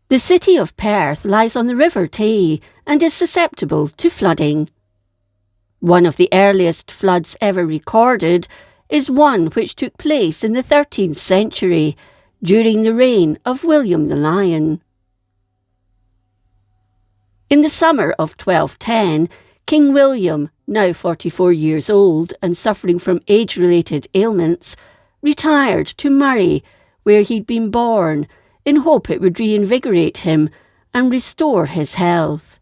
The city of Perth lies on the River Tay and is susceptible to flooding. One of the earliest floods ever recorded is one which took place in the 13th century during the reign of William the Lion. In the summer of 1210, King William, now 44 years old and suffering from age-related ailments, retired to Murray, where he'd been born, in hope it would reinvigorate him and restore his health.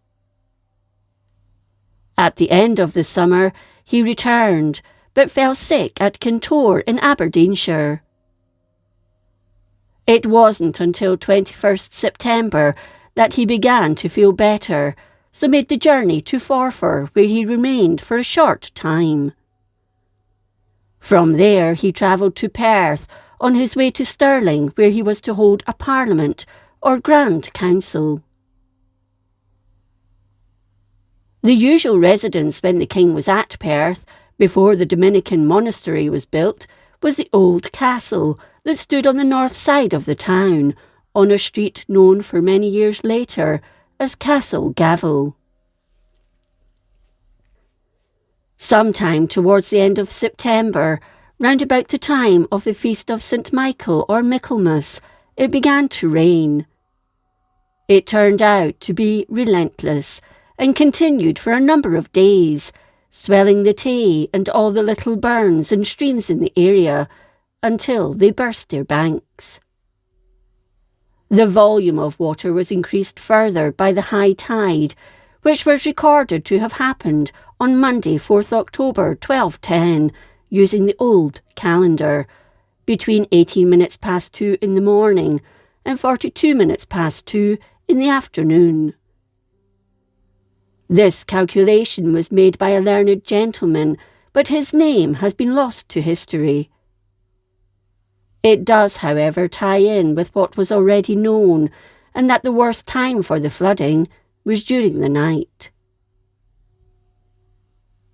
At the end of the summer, he returned, but fell sick at Kintore in Aberdeenshire. It wasn't until 21st September that he began to feel better, so made the journey to Forfar, where he remained for a short time. From there he travelled to Perth, on his way to Stirling, where he was to hold a Parliament, or Grand Council. The usual residence when the king was at Perth, before the Dominican monastery was built, was the old castle that stood on the north side of the town, on a street known for many years later as Castle Gavel. Sometime towards the end of September, round about the time of the feast of St. Michael or Michaelmas, it began to rain. It turned out to be relentless and continued for a number of days, swelling the Tay and all the little burns and streams in the area until they burst their banks. The volume of water was increased further by the high tide, which was recorded to have happened on Monday, 4th October 1210, using the old calendar, between 18 minutes past 2 in the morning and 42 minutes past 2 in the afternoon. This calculation was made by a learned gentleman, but his name has been lost to history. It does, however, tie in with what was already known, and that the worst time for the flooding was during the night.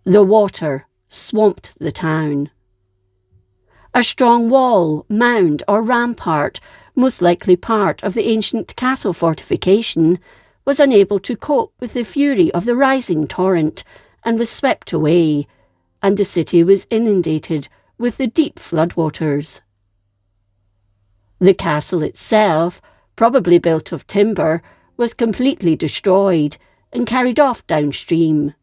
The water swamped the town. A strong wall, mound or rampart, most likely part of the ancient castle fortification, was unable to cope with the fury of the rising torrent and was swept away, and the city was inundated with the deep floodwaters. The castle itself, probably built of timber, was completely destroyed and carried off downstream.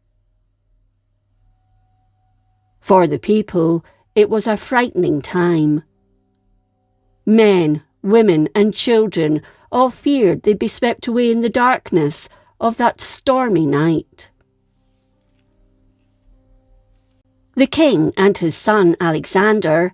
For the people, it was a frightening time. Men, women and children all feared they'd be swept away in the darkness of that stormy night. The king and his son Alexander,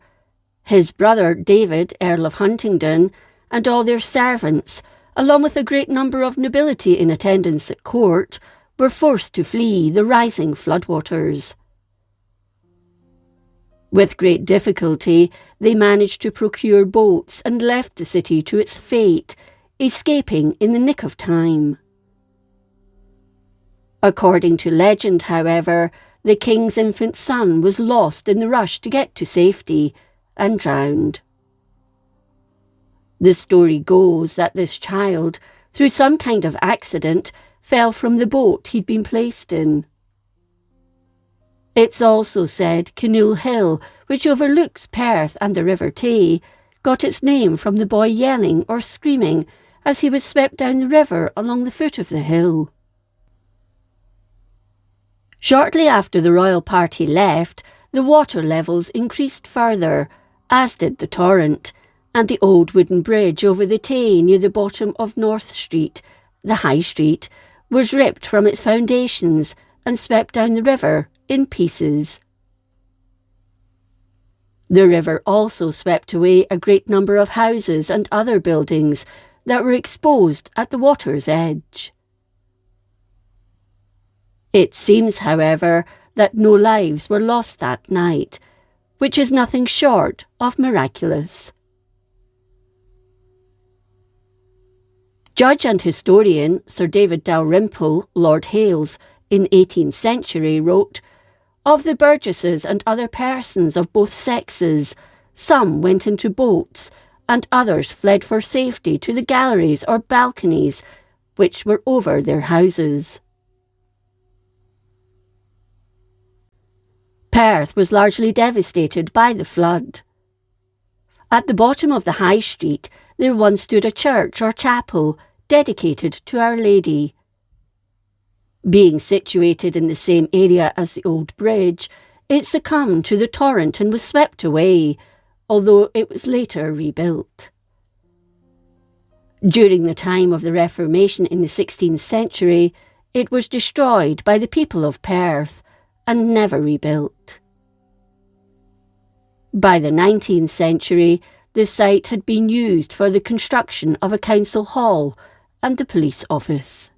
his brother David, Earl of Huntingdon, and all their servants, along with a great number of nobility in attendance at court, were forced to flee the rising floodwaters. With great difficulty, they managed to procure boats and left the city to its fate, escaping in the nick of time. According to legend, however, the king's infant son was lost in the rush to get to safety and drowned. The story goes that this child, through some kind of accident, fell from the boat he'd been placed in. It's also said Canoe Hill, which overlooks Perth and the River Tay, got its name from the boy yelling or screaming as he was swept down the river along the foot of the hill. Shortly after the royal party left, the water levels increased further, as did the torrent, and the old wooden bridge over the Tay near the bottom of North Street, the High Street, was ripped from its foundations and swept down the river in pieces. The river also swept away a great number of houses and other buildings that were exposed at the water's edge. It seems, however, that no lives were lost that night, which is nothing short of miraculous. Judge and historian Sir David Dalrymple, Lord Hailes, in 18th century wrote, "Of the burgesses and other persons of both sexes, some went into boats, and others fled for safety to the galleries or balconies which were over their houses. Perth was largely devastated by the flood. At the bottom of the High Street there once stood a church or chapel dedicated to Our Lady. Being situated in the same area as the old bridge, it succumbed to the torrent and was swept away, although it was later rebuilt. During the time of the Reformation in the 16th century, it was destroyed by the people of Perth and never rebuilt. By the 19th century, the site had been used for the construction of a council hall and the police office.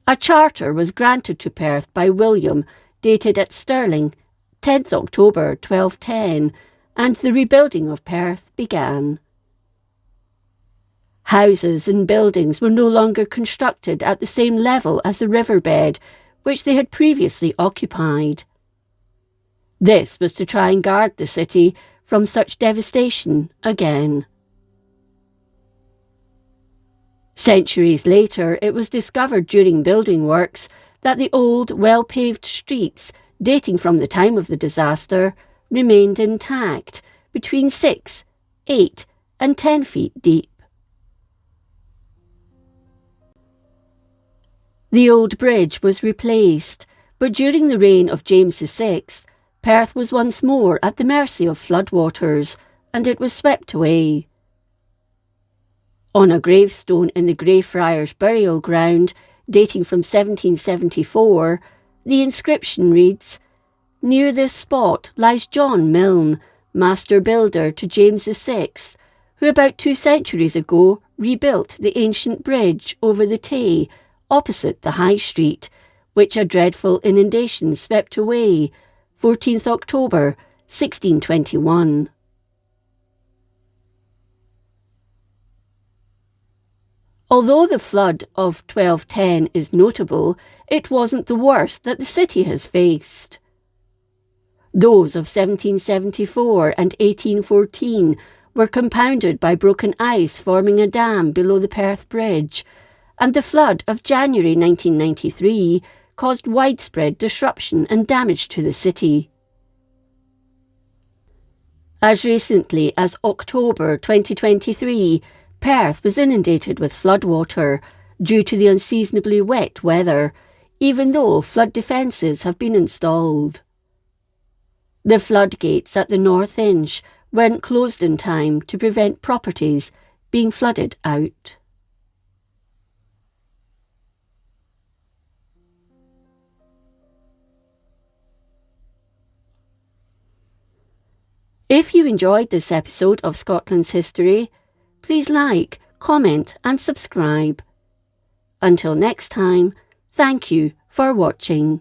A charter was granted to Perth by William, dated at Stirling, 10th October 1210, and the rebuilding of Perth began. Houses and buildings were no longer constructed at the same level as the riverbed, which they had previously occupied. This was to try and guard the city from such devastation again. Centuries later, it was discovered during building works that the old, well-paved streets, dating from the time of the disaster, remained intact, between 6, 8 and 10 feet deep. The old bridge was replaced, but during the reign of James VI, Perth was once more at the mercy of floodwaters, and it was swept away. On a gravestone in the Greyfriars burial ground, dating from 1774, the inscription reads, "Near this spot lies John Milne, master builder to James VI, who about 2 centuries ago rebuilt the ancient bridge over the Tay, opposite the High Street, which a dreadful inundation swept away, 14th October 1621. Although the flood of 1210 is notable, it wasn't the worst that the city has faced. Those of 1774 and 1814 were compounded by broken ice forming a dam below the Perth Bridge, and the flood of January 1993 caused widespread disruption and damage to the city. As recently as October 2023, Perth was inundated with floodwater due to the unseasonably wet weather, even though flood defences have been installed. The floodgates at the North Inch weren't closed in time to prevent properties being flooded out. If you enjoyed this episode of Scotland's History, please like, comment and subscribe. Until next time, thank you for watching.